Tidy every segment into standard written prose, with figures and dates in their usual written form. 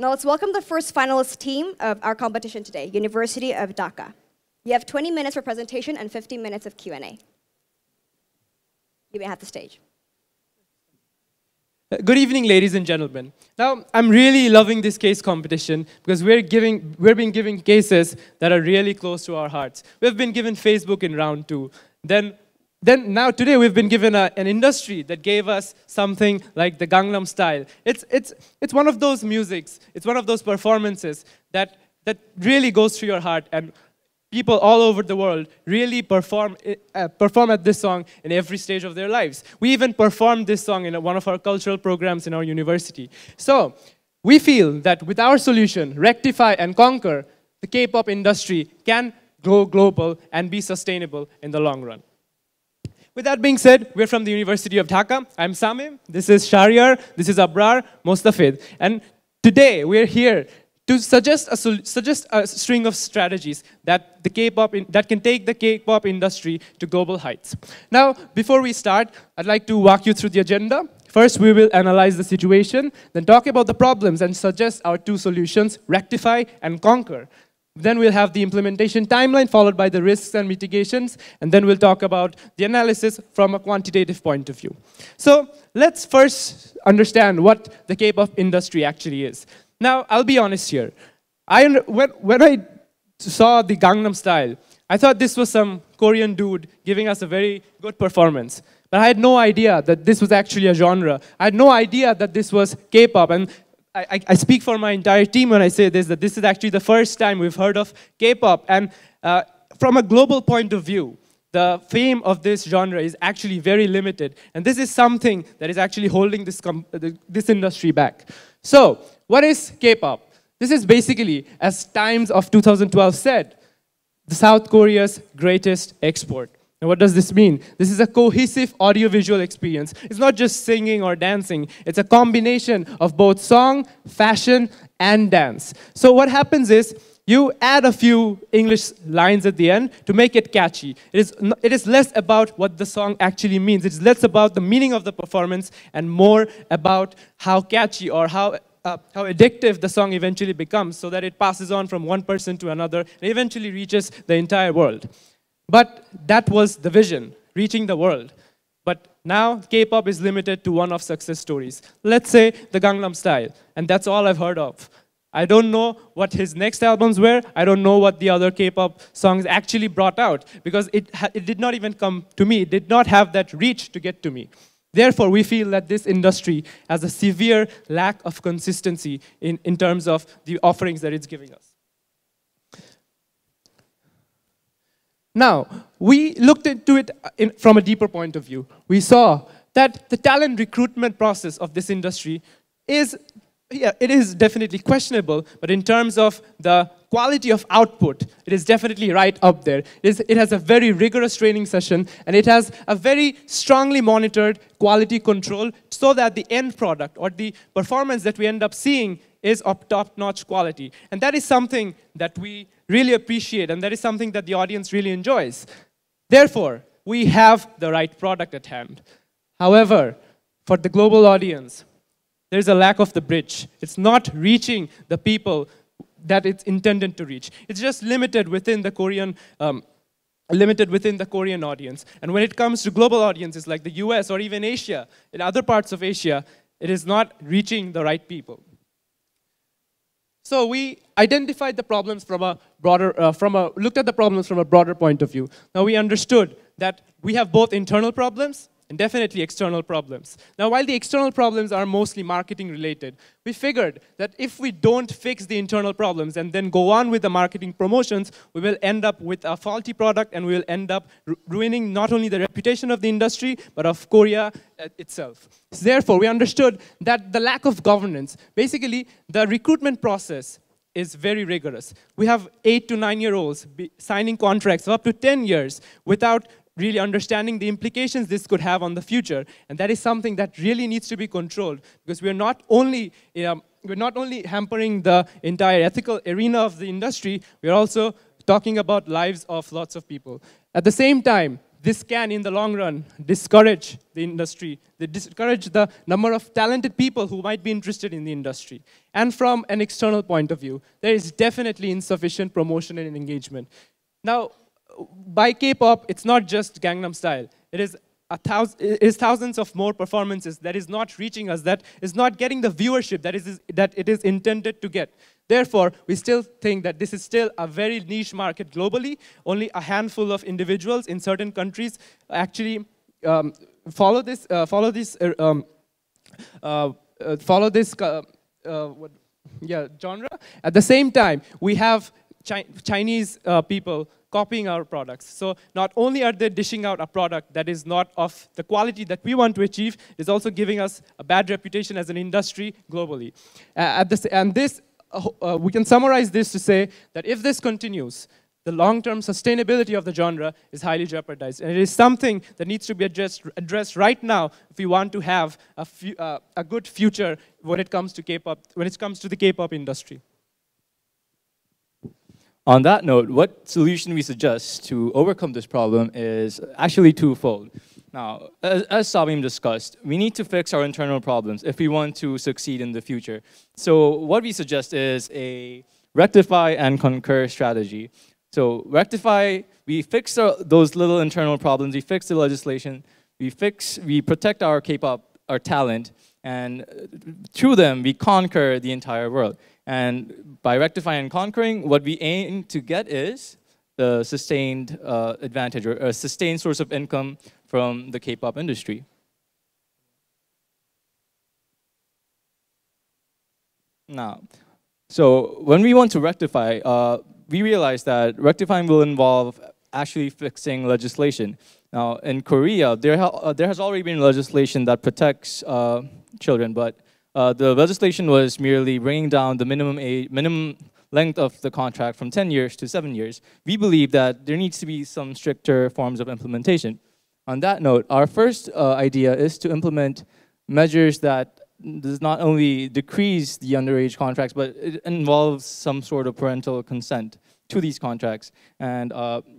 Now let's welcome the first finalist team of our competition today, University of Dhaka. You have 20 minutes for presentation and 15 minutes of Q&A. You may have the stage. Good evening, ladies and gentlemen. Now, I'm really loving this case competition because we're being given cases that are really close to our hearts. We've been given Facebook in round 2. Then now today we've been given an industry that gave us something like the Gangnam Style. It's one of those musics, it's one of those performances that really goes to your heart, and people all over the world really perform at this song in every stage of their lives. We even performed this song in one of our cultural programs in our university. So we feel that with our solution, Rectify and Conquer, the K-pop industry can go global and be sustainable in the long run. With that being said, we're from the University of Dhaka. I'm Samim, this is Shahryar, this is Abrar, Mostafid. And today we're here to suggest a string of strategies that can take the K-pop industry to global heights. Now, before we start, I'd like to walk you through the agenda. First, we will analyze the situation, then talk about the problems and suggest our 2 solutions, Rectify and Conquer. Then we'll have the implementation timeline, followed by the risks and mitigations, and then we'll talk about the analysis from a quantitative point of view. So let's first understand what the K-pop industry actually is. Now, I'll be honest here. When I saw the Gangnam Style, I thought this was some Korean dude giving us a very good performance. But I had no idea that this was actually a genre. I had no idea that this was K-pop. And I speak for my entire team when I say this, that this is actually the first time we've heard of K-pop. And from a global point of view, the fame of this genre is actually very limited. And this is something that is actually holding this industry back. So, what is K-pop? This is basically, as Times of 2012 said, South Korea's greatest export. Now, what does this mean? This is a cohesive audiovisual experience. It's not just singing or dancing. It's a combination of both song, fashion, and dance. So what happens is, you add a few English lines at the end to make it catchy. It is less about what the song actually means. It's less about the meaning of the performance and more about how catchy or how addictive the song eventually becomes, so that it passes on from one person to another and eventually reaches the entire world. But that was the vision, reaching the world. But now K-pop is limited to one-off success stories. Let's say the Gangnam Style, and that's all I've heard of. I don't know what his next albums were. I don't know what the other K-pop songs actually brought out, because it did not even come to me. It did not have that reach to get to me. Therefore, we feel that this industry has a severe lack of consistency in terms of the offerings that it's giving us. Now, we looked into it from a deeper point of view. We saw that the talent recruitment process of this industry is definitely questionable, but in terms of the quality of output, it is definitely right up there. It has a very rigorous training session, and it has a very strongly monitored quality control, so that the end product or the performance that we end up seeing is of top-notch quality. And that is something that we really appreciate, and that is something that the audience really enjoys. Therefore, we have the right product at hand. However, for the global audience, there's a lack of the bridge. It's not reaching the people that it's intended to reach. It's just limited within the Korean audience. And when it comes to global audiences like the US or even Asia, in other parts of Asia, it is not reaching the right people. So we identified the problems looked at the problems from a broader point of view. Now we understood that we have both internal problems and definitely external problems. Now, while the external problems are mostly marketing related, we figured that if we don't fix the internal problems and then go on with the marketing promotions, we will end up with a faulty product, and we will end up ruining not only the reputation of the industry, but of Korea itself. Therefore, we understood that the lack of governance, basically the recruitment process is very rigorous. We have 8 to 9-year-olds signing contracts of up to 10 years without really understanding the implications this could have on the future. And that is something that really needs to be controlled, because we're not only hampering the entire ethical arena of the industry, we're also talking about lives of lots of people. At the same time, this can, in the long run, discourage the industry, discourage the number of talented people who might be interested in the industry. And from an external point of view, there is definitely insufficient promotion and engagement. Now, by K-pop, it's not just Gangnam Style. It is thousands of more performances that is not reaching us, that is not getting the viewership that it is intended to get. Therefore, we still think that this is still a very niche market globally. Only a handful of individuals in certain countries actually follow this genre. At the same time, we have Chinese people copying our products. So not only are they dishing out a product that is not of the quality that we want to achieve, it's also giving us a bad reputation as an industry globally. We can summarize this to say that if this continues, the long-term sustainability of the genre is highly jeopardized. And it is something that needs to be addressed right now if we want to have a good future when it comes to K-pop, when it comes to the K-pop industry. On that note, what solution we suggest to overcome this problem is actually twofold. Now, as Sabim discussed, we need to fix our internal problems if we want to succeed in the future. So what we suggest is a rectify and concur strategy. So rectify, we fix those little internal problems, we fix the legislation, we protect our K-pop, our talent, and through them, we conquer the entire world. And by rectifying and conquering, what we aim to get is the sustained advantage or a sustained source of income from the K-pop industry. Now, so when we want to rectify, we realize that rectifying will involve actually fixing legislation. Now, in Korea, there has already been legislation that protects children, but the legislation was merely bringing down the minimum length of the contract from 10 years to 7 years. We believe that there needs to be some stricter forms of implementation. On that note, our first idea is to implement measures that does not only decrease the underage contracts, but it involves some sort of parental consent to these contracts. And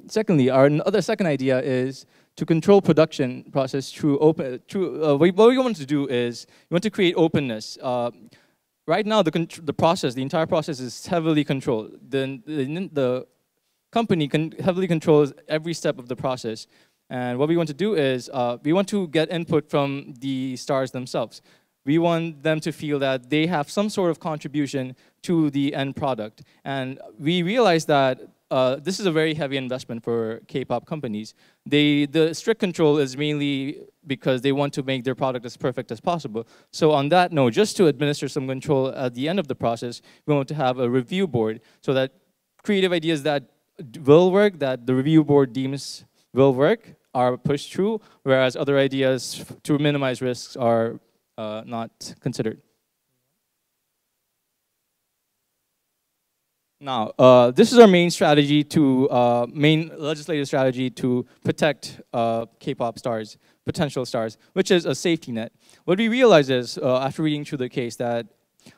secondly, our second idea is to control production process through what we want to do is we want to create openness. Right now, the entire process is heavily controlled. The company heavily controls every step of the process. And what we want to do is we want to get input from the stars themselves. We want them to feel that they have some sort of contribution to the end product. And we realize that this is a very heavy investment for K-pop companies. The strict control is mainly because they want to make their product as perfect as possible. So on that note, just to administer some control at the end of the process, we want to have a review board so that creative ideas that will work, that the review board deems will work, are pushed through, whereas other ideas to minimize risks are not considered. Now, this is our main strategy main legislative strategy to protect K-pop stars, potential stars, which is a safety net. What we realize is, after reading through the case, that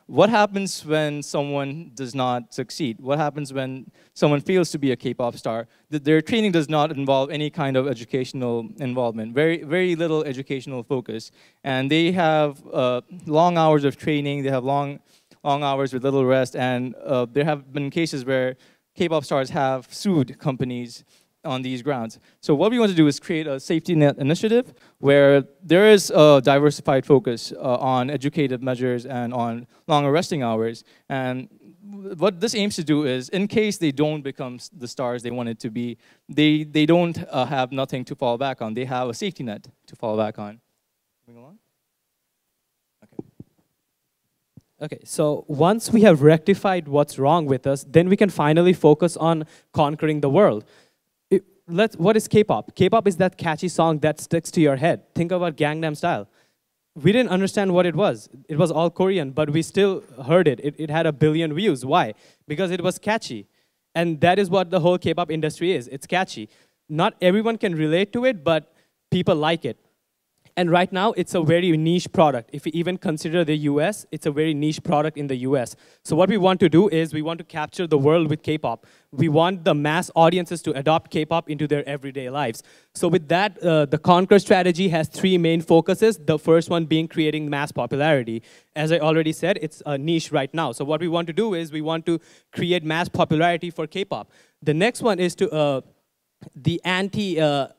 what happens when someone does not succeed? What happens when someone fails to be a K-pop star? Their training does not involve any kind of educational involvement, very little educational focus. And they have long hours of training, they have long hours with little rest, and there have been cases where K-pop stars have sued companies on these grounds. So what we want to do is create a safety net initiative where there is a diversified focus on educative measures and on longer resting hours. And what this aims to do is, in case they don't become the stars they wanted to be, they don't have nothing to fall back on. They have a safety net to fall back on. Moving along. Okay, so once we have rectified what's wrong with us, then we can finally focus on conquering the world. What is K-pop? K-pop is that catchy song that sticks to your head. Think about Gangnam Style. We didn't understand what it was. It was all Korean, but we still heard it. It had 1 billion views. Why? Because it was catchy. And that is what the whole K-pop industry is. It's catchy. Not everyone can relate to it, but people like it. And right now, it's a very niche product. If we even consider the US, it's a very niche product in the US. So what we want to do is we want to capture the world with K-pop. We want the mass audiences to adopt K-pop into their everyday lives. So with that, the Conquer strategy has 3 main focuses. The first one being creating mass popularity. As I already said, it's a niche right now. So what we want to do is we want to create mass popularity for K-pop. The next one is to the anti-Hallyu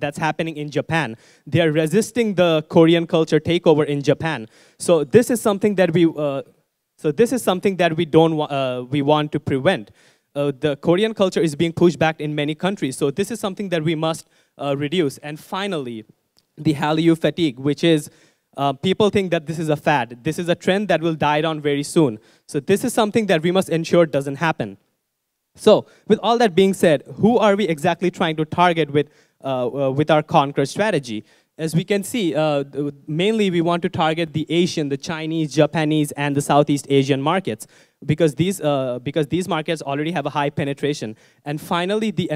that's happening in Japan. They are resisting the Korean culture takeover in Japan. So this is something that we we want to prevent. The Korean culture is being pushed back in many countries. So this is something that we must reduce. And finally, the Hallyu fatigue, which is people think that this is a fad. This is a trend that will die down very soon. So this is something that we must ensure doesn't happen. So, with all that being said, who are we exactly trying to target with our Conquer strategy? As we can see, mainly we want to target the Asian, the Chinese, Japanese, and the Southeast Asian markets because these markets already have a high penetration. And finally, the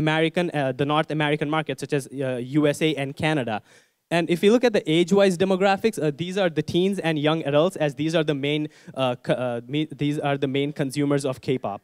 North American markets, such as USA and Canada. And if you look at the age-wise demographics, these are the teens and young adults, as these are the main consumers of K-pop.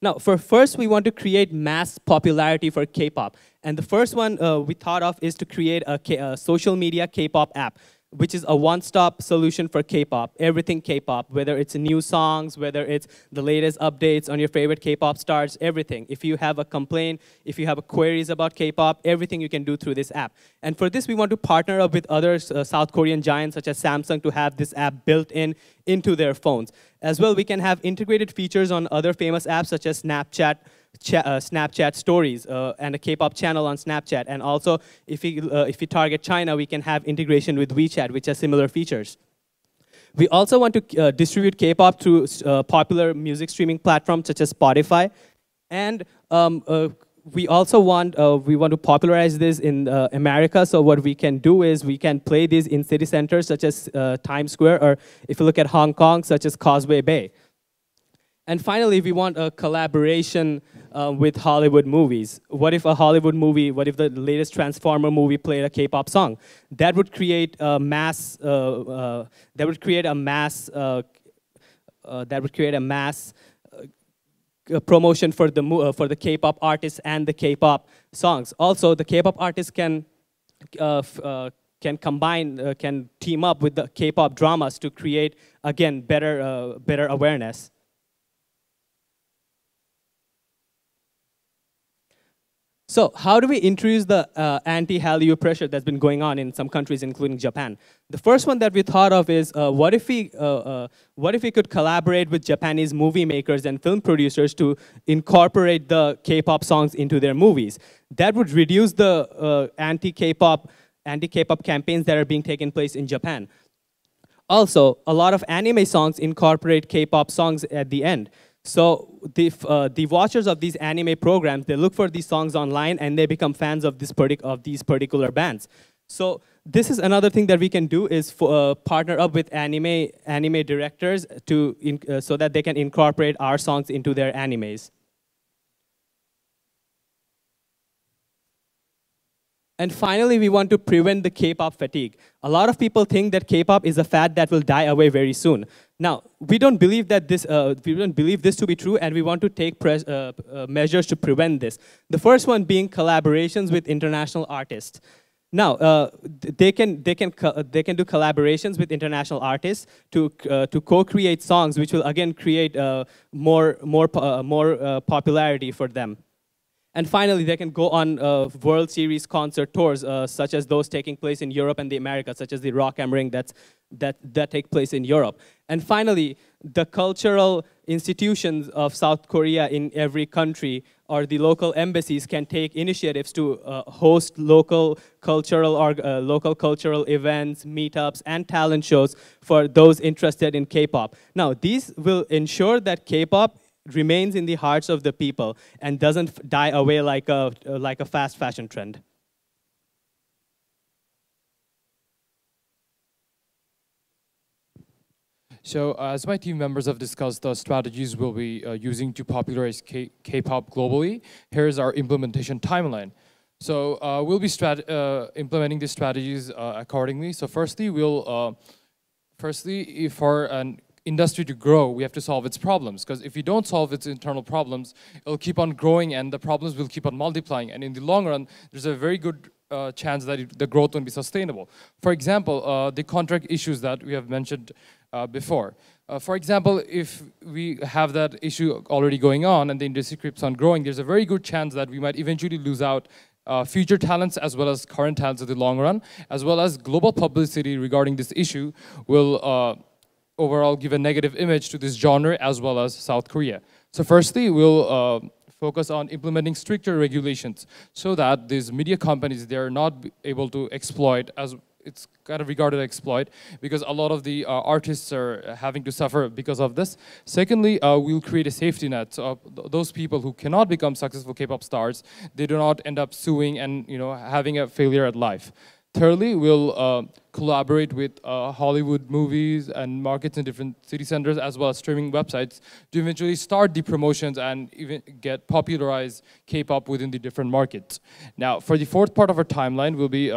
Now, first, we want to create mass popularity for K-pop. And the first one we thought of is to create a social media K-pop app, which is a one-stop solution for K-pop, everything K-pop, whether it's new songs, whether it's the latest updates on your favorite K-pop stars, everything. If you have a complaint, if you have queries about K-pop, everything you can do through this app. And for this, we want to partner up with other South Korean giants, such as Samsung, to have this app built into their phones. As well, we can have integrated features on other famous apps, such as Snapchat stories and a K-pop channel on Snapchat. And also, if we target China, we can have integration with WeChat, which has similar features. We also want to distribute K-pop through popular music streaming platforms such as Spotify. And we also want to popularize this in America. So what we can do is we can play these in city centers such as Times Square, or if you look at Hong Kong, such as Causeway Bay. And finally, we want a collaboration with Hollywood movies. What if the latest Transformer movie played a K-pop song? That would create a mass. Promotion for the K-pop artists and the K-pop songs. Also, the K-pop artists can team up with the K-pop dramas to create, again, better awareness. So how do we introduce the anti-Hallyu pressure that's been going on in some countries, including Japan? The first one that we thought of is, what if we could collaborate with Japanese movie makers and film producers to incorporate the K-pop songs into their movies? That would reduce the anti-K-pop campaigns that are being taken place in Japan. Also, a lot of anime songs incorporate K-pop songs at the end. So the watchers of these anime programs, they look for these songs online and they become fans of these particular bands. So this is another thing that we can do is partner up with anime directors so that they can incorporate our songs into their animes. And finally, we want to prevent the K-pop fatigue. A lot of people think that K-pop is a fad that will die away very soon. Now, we don't believe this to be true, and we want to take measures to prevent this. The first one being collaborations with international artists. Now, they can do collaborations with international artists to co-create songs, which will again create more popularity for them. And finally, they can go on World Series concert tours, such as those taking place in Europe and the Americas, such as the Rock am Ring that take place in Europe. And finally, the cultural institutions of South Korea in every country or the local embassies can take initiatives to host local cultural events, meetups, and talent shows for those interested in K-pop. Now, these will ensure that K-pop remains in the hearts of the people and doesn't die away like a fast fashion trend. So as my team members have discussed the strategies we'll be using to popularize K-pop globally, here's our implementation timeline. So we'll be implementing these strategies accordingly. So firstly, for an industry to grow, we have to solve its problems. Because if we don't solve its internal problems, it'll keep on growing and the problems will keep on multiplying. And in the long run, there's a very good chance that the growth won't be sustainable. For example, the contract issues that we have mentioned before. For example, if we have that issue already going on and the industry keeps on growing, there's a very good chance that we might eventually lose out future talents as well as current talents in the long run, as well as global publicity regarding this issue will overall give a negative image to this genre as well as South Korea. So firstly, we'll focus on implementing stricter regulations so that these media companies, they're not able to exploit, as it's kind of regarded as exploit, because a lot of the artists are having to suffer because of this. Secondly, we'll create a safety net. So those people who cannot become successful K-pop stars, they do not end up suing and having a failure at life. Thirdly, we'll collaborate with Hollywood movies and markets in different city centers as well as streaming websites to eventually start the promotions and even get popularized K-pop within the different markets. Now, for the fourth part of our timeline, we'll be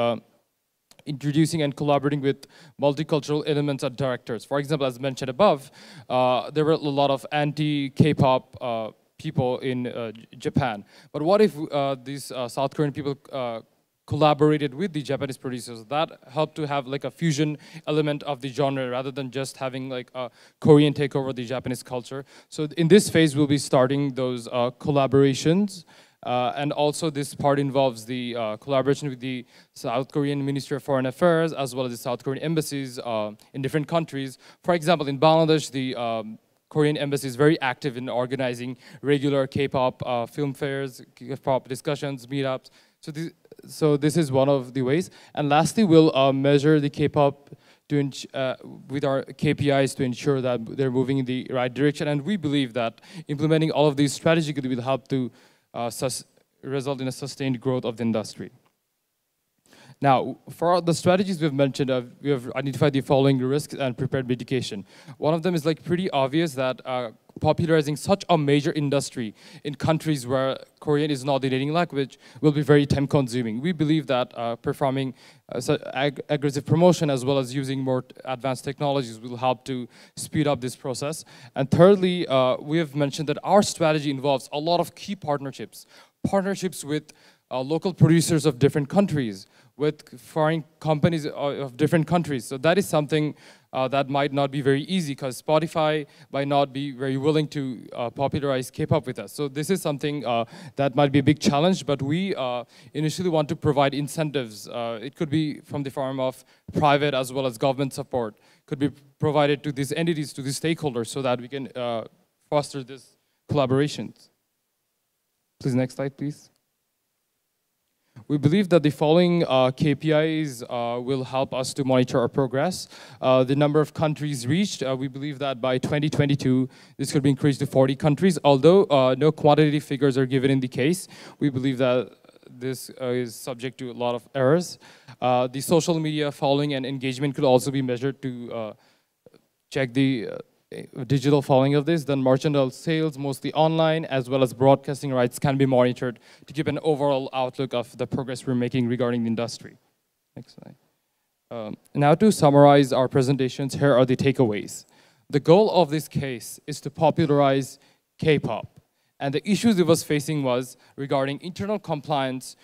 introducing and collaborating with multicultural elements and directors. For example, as mentioned above, there were a lot of anti-K-pop people in Japan. But what if these South Korean people collaborated with the Japanese producers? That helped to have like a fusion element of the genre rather than just having like a Korean take over the Japanese culture. So in this phase, we'll be starting those collaborations. And also this part involves the collaboration with the South Korean Ministry of Foreign Affairs as well as the South Korean embassies in different countries. For example, in Bangladesh, the Korean embassy is very active in organizing regular K-pop film fairs, K-pop discussions, meetups. So this is one of the ways. And lastly, we'll measure the K-pop with our KPIs to ensure that they're moving in the right direction. And we believe that implementing all of these strategically will help to result in a sustained growth of the industry. Now, for the strategies we've mentioned, we have identified the following risks and prepared mitigation. One of them is like pretty obvious that popularizing such a major industry in countries where Korean is not the native language will be very time consuming. We believe that performing aggressive promotion as well as using more advanced technologies will help to speed up this process. And thirdly, we have mentioned that our strategy involves a lot of key partnerships with local producers of different countries, with foreign companies of different countries. So that is something that might not be very easy because Spotify might not be very willing to popularize K-pop with us. So this is something that might be a big challenge, but we initially want to provide incentives. It could be from the form of private as well as government support. Could be provided to these entities, to these stakeholders, so that we can foster this collaborations. Please, next slide, please. We believe that the following KPIs will help us to monitor our progress. The number of countries reached, we believe that by 2022, this could be increased to 40 countries. Although no quantitative figures are given in the case, we believe that this is subject to a lot of errors. The social media following and engagement could also be measured to check the digital following of this. Then merchandise sales, mostly online, as well as broadcasting rights can be monitored to give an overall outlook of the progress we're making regarding the industry. Next slide. Now to summarize our presentations, here are the takeaways. The goal of this case is to popularize K-pop. And the issues it was facing was regarding internal compliance,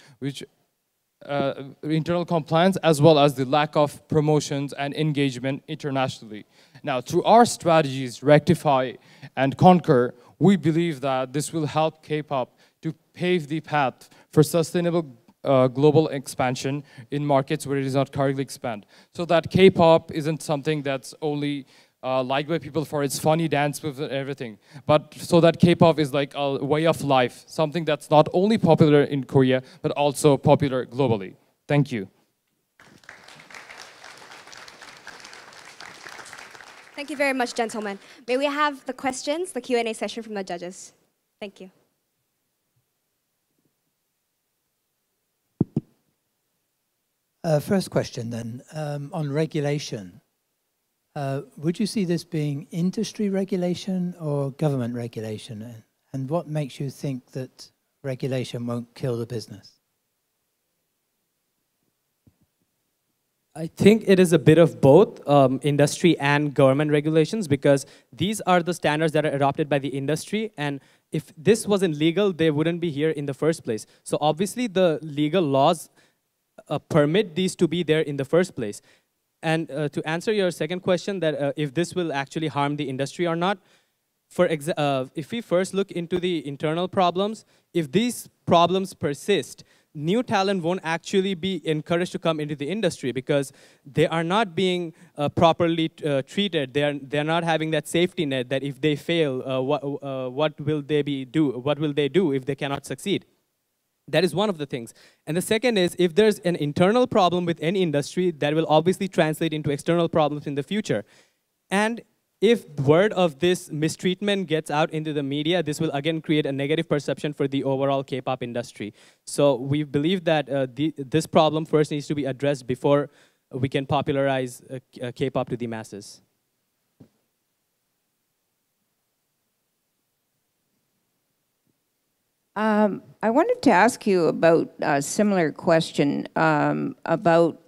as well as the lack of promotions and engagement internationally. Now, through our strategies, Rectify and Conquer, we believe that this will help K-pop to pave the path for sustainable global expansion in markets where it is not currently expanded. So that K-pop isn't something that's only liked by people for its funny dance moves and everything, but so that K-pop is like a way of life, something that's not only popular in Korea, but also popular globally. Thank you. Thank you very much, gentlemen. May we have the questions, the Q&A session from the judges? Thank you. First question then, on regulation. Would you see this being industry regulation or government regulation? And what makes you think that regulation won't kill the business? I think it is a bit of both industry and government regulations, because these are the standards that are adopted by the industry, and if this wasn't legal, they wouldn't be here in the first place. So obviously the legal laws permit these to be there in the first place. And to answer your second question, that if this will actually harm the industry or not, if we first look into the internal problems, if these problems persist, new talent won't actually be encouraged to come into the industry because they are not being properly treated. They're not having that safety net that if they fail, what will they do? What will they do if they cannot succeed? That is one of the things. And the second is, if there's an internal problem with any industry, that will obviously translate into external problems in the future. And if word of this mistreatment gets out into the media, this will again create a negative perception for the overall K-pop industry. So we believe that this problem first needs to be addressed before we can popularize K-pop to the masses. I wanted to ask you about a similar question about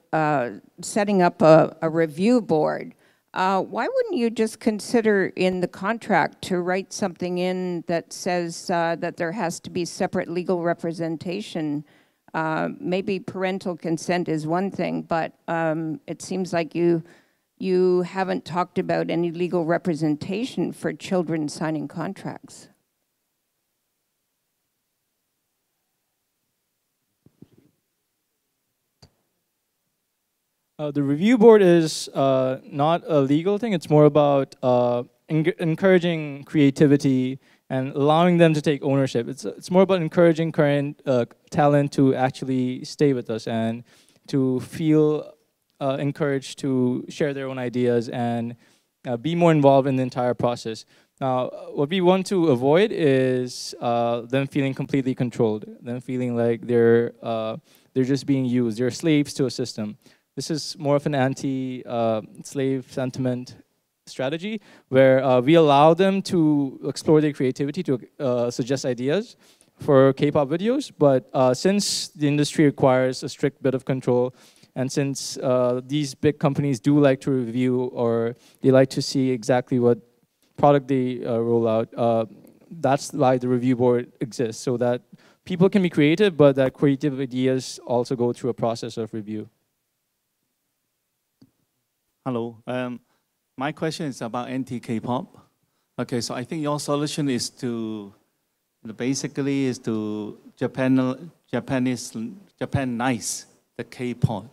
setting up a review board. Why wouldn't you just consider in the contract to write something in that says that there has to be separate legal representation? Maybe parental consent is one thing, but it seems like you haven't talked about any legal representation for children signing contracts. The review board is not a legal thing. It's more about encouraging creativity and allowing them to take ownership. It's more about encouraging current talent to actually stay with us and to feel encouraged to share their own ideas and be more involved in the entire process. Now, what we want to avoid is them feeling completely controlled, them feeling like they're just being used. They're slaves to a system. This is more of an anti-slave sentiment strategy, where we allow them to explore their creativity, to suggest ideas for K-pop videos. But since the industry requires a strict bit of control, and since these big companies do like to review, or they like to see exactly what product they roll out, that's why the review board exists, so that people can be creative, but that creative ideas also go through a process of review. Hello. My question is about anti-K-pop. Okay, so I think your solution is to basically is to Japanize the K-pop,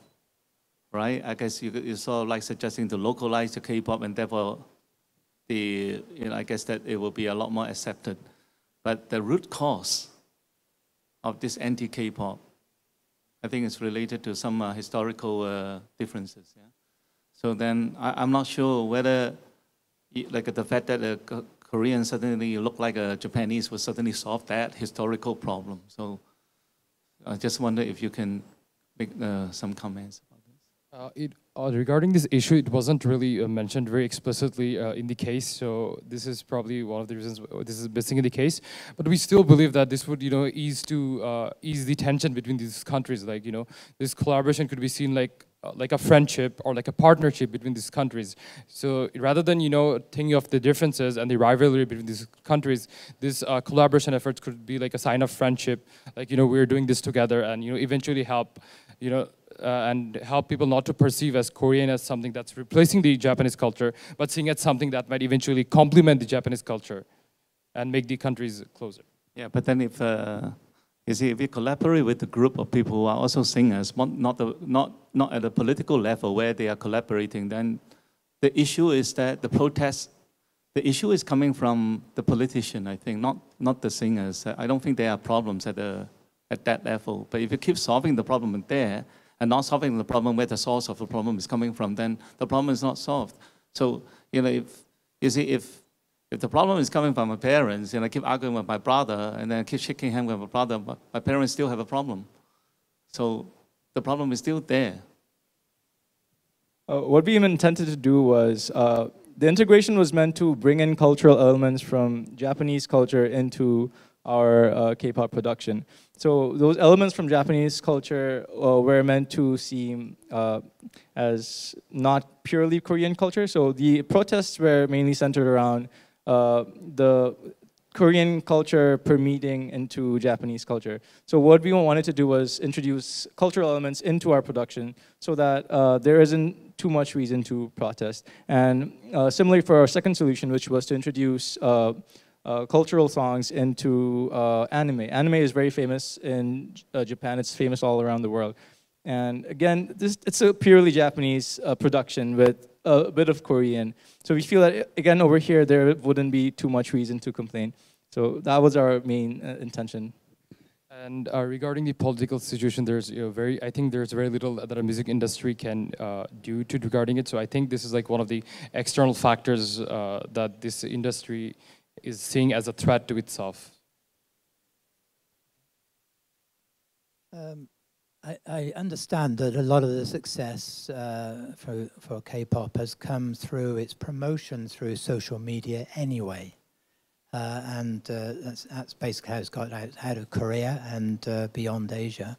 right? I guess you're sort of like suggesting to localize the K-pop, and therefore I guess that it will be a lot more accepted. But the root cause of this anti-K-pop, I think it's related to some historical differences. Yeah? So then I'm not sure whether, like the fact that a Korean suddenly look like a Japanese will suddenly solve that historical problem. So I just wonder if you can make some comments about this. Regarding this issue, it wasn't really mentioned very explicitly in the case. So this is probably one of the reasons this is missing in the case. But we still believe that this would, ease the tension between these countries. Like, this collaboration could be seen like a friendship or like a partnership between these countries. So rather than, thinking of the differences and the rivalry between these countries, this collaboration efforts could be like a sign of friendship. Like, we're doing this together, and, eventually help, and help people not to perceive as Korean as something that's replacing the Japanese culture, but seeing it as something that might eventually complement the Japanese culture and make the countries closer. Yeah, but then if you see, if we collaborate with a group of people who are also singers, not at a political level where they are collaborating, then the issue is that the issue is coming from the politician, I think, not the singers. I don't think there are problems at that level. But if you keep solving the problem there and not solving the problem where the source of the problem is coming from, then the problem is not solved. So, if the problem is coming from my parents, and I keep arguing with my brother, and then I keep shaking hands with my brother, but my parents still have a problem. So the problem is still there. What we intended to do was, the integration was meant to bring in cultural elements from Japanese culture into our K-pop production. So those elements from Japanese culture were meant to seem as not purely Korean culture. So the protests were mainly centered around the Korean culture permeating into Japanese culture. So what we wanted to do was introduce cultural elements into our production so that there isn't too much reason to protest. And similarly for our second solution, which was to introduce cultural songs into anime. Anime is very famous in Japan. It's famous all around the world. And again, it's a purely Japanese production with a bit of Korean. So we feel that, again, over here, there wouldn't be too much reason to complain. So that was our main intention. And regarding the political situation, I think there's very little that a music industry can do regarding it. So I think this is like one of the external factors that this industry is seeing as a threat to itself. I understand that a lot of the success for K-pop has come through its promotion through social media anyway. And that's basically how it's got out of Korea and beyond Asia.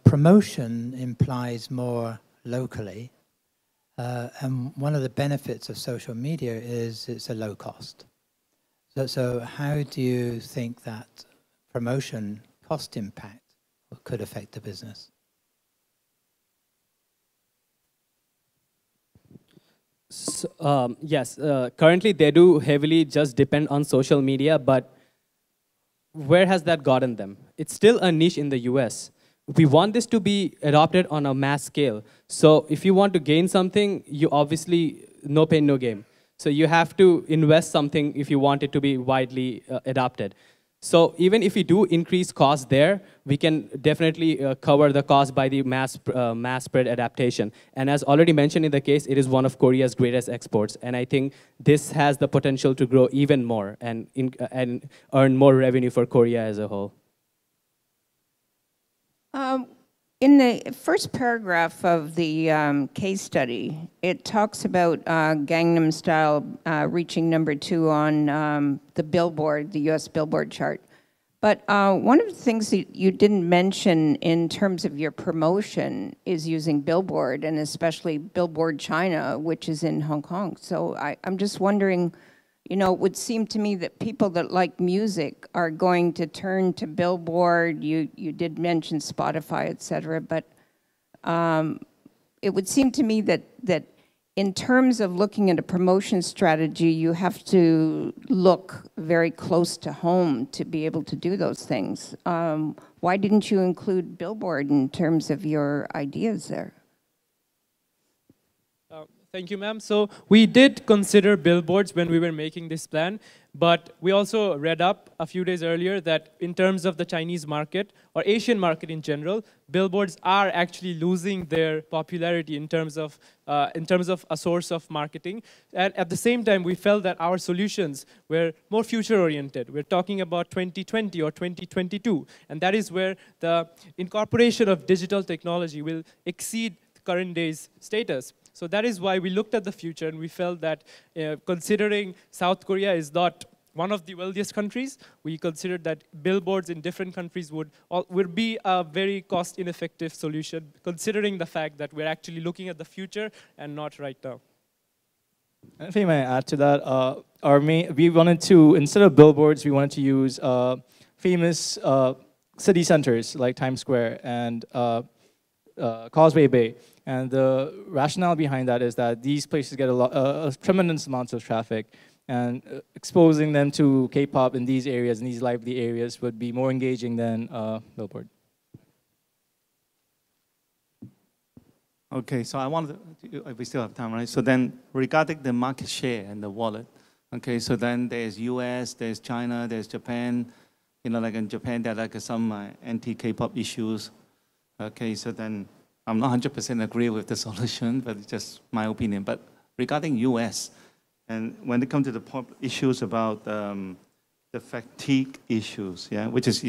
Promotion implies more locally. And one of the benefits of social media is it's a low cost. So how do you think that promotion cost impact could affect the business? So, yes, currently they do heavily just depend on social media, but where has that gotten them? It's still a niche in the US. We want this to be adopted on a mass scale. So if you want to gain something, you obviously, no pain, no gain. So you have to invest something if you want it to be widely adopted. So even if we do increase costs there, we can definitely cover the cost by the mass spread adaptation. And as already mentioned in the case, it is one of Korea's greatest exports. And I think this has the potential to grow even more and earn more revenue for Korea as a whole. In the first paragraph of the case study, it talks about Gangnam Style reaching #2 on the Billboard, the US Billboard chart. But one of the things that you didn't mention in terms of your promotion is using Billboard, and especially Billboard China, which is in Hong Kong. So I'm just wondering, you know, it would seem to me that people that like music are going to turn to Billboard. You did mention Spotify, et cetera, but it would seem to me that in terms of looking at a promotion strategy, you have to look very close to home to be able to do those things. Why didn't you include Billboard in terms of your ideas there? Thank you, ma'am. So we did consider billboards when we were making this plan, but we also read up a few days earlier that in terms of the Chinese market or Asian market in general, billboards are actually losing their popularity in terms of a source of marketing. And at the same time, we felt that our solutions were more future-oriented. We're talking about 2020 or 2022, and that is where the incorporation of digital technology will exceed current day's status. So that is why we looked at the future and we felt that considering South Korea is not one of the wealthiest countries, we considered that billboards in different countries would be a very cost-ineffective solution, considering the fact that we're actually looking at the future and not right now. If I may add to that, we wanted to, instead of billboards, we wanted to use famous city centers like Times Square and Causeway Bay. And the rationale behind that is that these places get a tremendous amounts of traffic, and exposing them to K-pop in these areas, in these lively areas, would be more engaging than Billboard. Okay, so I wanted to, we still have time, right? So then regarding the market share and the wallet, okay, so then there's US, there's China, there's Japan. You know, like in Japan, there are like some anti-K-pop issues. Okay, so then I'm not 100% agree with the solution, but it's just my opinion. But regarding US, and when it comes to the issues about the fatigue issues, yeah, which is,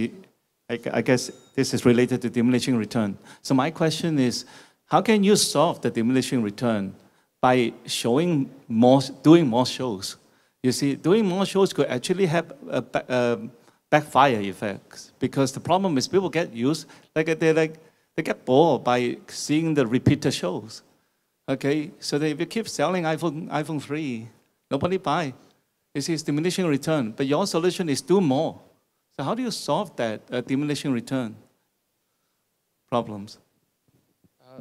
I guess this is related to diminishing return. So my question is, how can you solve the diminishing return by showing more, doing more shows? You see, doing more shows could actually have backfire effects, because the problem is people get used, they get bored by seeing the repeated shows. Okay, so if you keep selling iPhone 3, nobody buy. It's diminishing return, but your solution is do more. So how do you solve that diminishing return problems?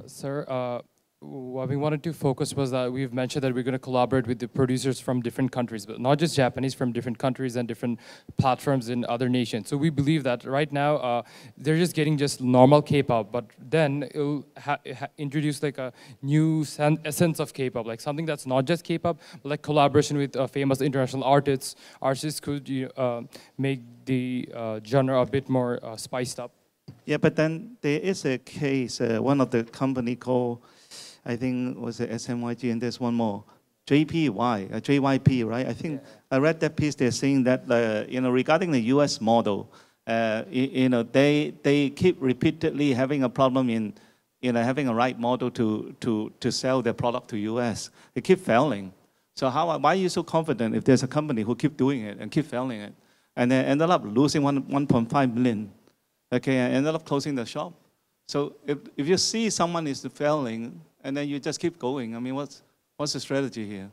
Sir, what we wanted to focus was that we've mentioned that we're going to collaborate with the producers from different countries, but not just Japanese, from different countries and different platforms in other nations. So we believe that right now they're just getting just normal K-pop, but then it'll introduce like a new essence of K-pop, like something that's not just K-pop, but like collaboration with famous international artists. Artists could make the genre a bit more spiced up. Yeah, but then there is a case, one of the company called, I think was it SMYG, and there's one more, JYP, right? I think I read that piece. They're saying that regarding the U.S. model, they keep repeatedly having a problem in having a right model to sell their product to U.S. They keep failing. So why are you so confident if there's a company who keep doing it and keep failing it, and they ended up losing 1.5 million, okay, and ended up closing the shop? So if you see someone is failing, and then you just keep going, I mean, what's the strategy here?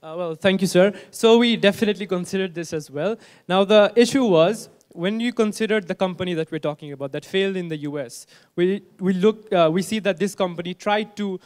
Well, thank you, sir. So we definitely considered this as well. Now, the issue was, when you considered the company that we're talking about that failed in the US, we see that this company tried to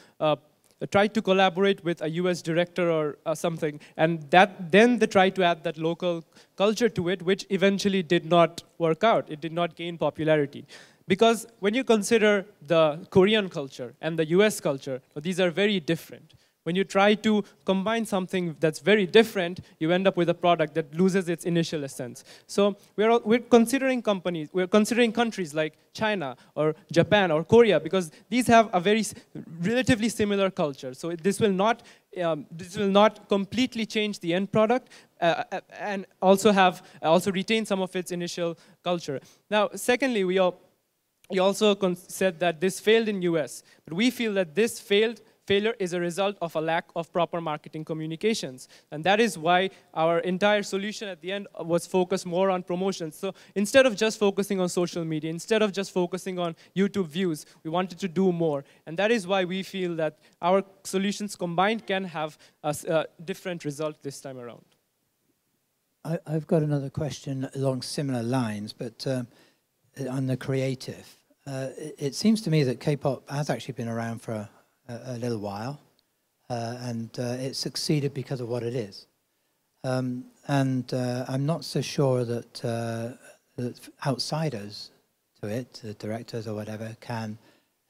collaborate with a US director or something, and then they tried to add that local culture to it, which eventually did not work out. It did not gain popularity. Because when you consider the Korean culture and the US culture, these are very different. When you try to combine something that's very different, you end up with a product that loses its initial essence. So we're considering countries like China or Japan or Korea, because these have a very relatively similar culture. So this will not completely change the end product, and also retain some of its initial culture. Now, secondly, we also said that this failed in US, but we feel that this failure is a result of a lack of proper marketing communications. And that is why our entire solution at the end was focused more on promotions. So instead of just focusing on social media, instead of just focusing on YouTube views, we wanted to do more. And that is why we feel that our solutions combined can have a different result this time around. I've got another question along similar lines, but on the creative. It seems to me that K-pop has actually been around for a little while, and it succeeded because of what it is. And I'm not so sure that outsiders to it, the directors or whatever, can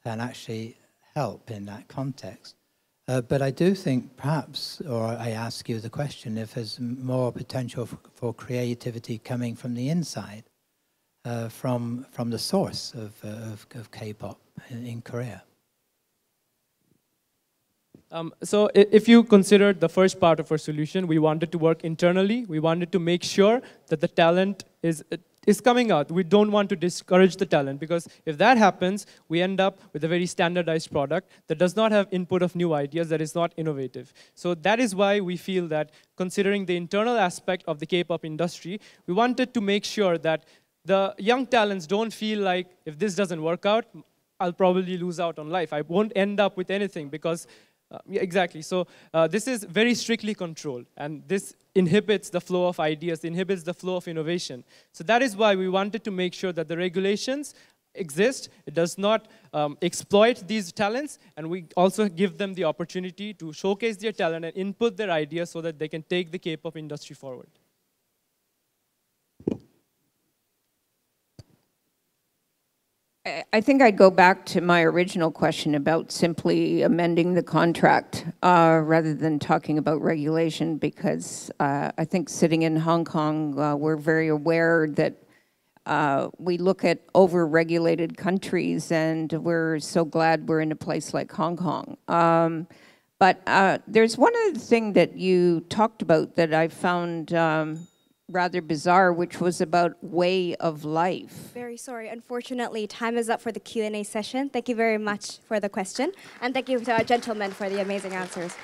actually help in that context. But I do think perhaps, or I ask you the question, if there's more potential for creativity coming from the inside, from the source of K-pop in Korea. So if you consider the first part of our solution, we wanted to work internally. We wanted to make sure that the talent is coming out. We don't want to discourage the talent, because if that happens, we end up with a very standardized product that does not have input of new ideas, that is not innovative. So that is why we feel that, considering the internal aspect of the K-pop industry, we wanted to make sure that the young talents don't feel like, if this doesn't work out, I'll probably lose out on life. I won't end up with anything, because yeah, exactly. So this is very strictly controlled, and this inhibits the flow of ideas, inhibits the flow of innovation. So that is why we wanted to make sure that the regulations exist. It does not exploit these talents, and we also give them the opportunity to showcase their talent and input their ideas so that they can take the K-pop industry forward. I think I'd go back to my original question about simply amending the contract rather than talking about regulation, because I think sitting in Hong Kong, we're very aware that we look at over-regulated countries, and we're so glad we're in a place like Hong Kong. But there's one other thing that you talked about that I found rather bizarre, which was about way of life. Very sorry. Unfortunately, time is up for the Q&A session. Thank you very much for the question. And thank you to our gentlemen for the amazing answers.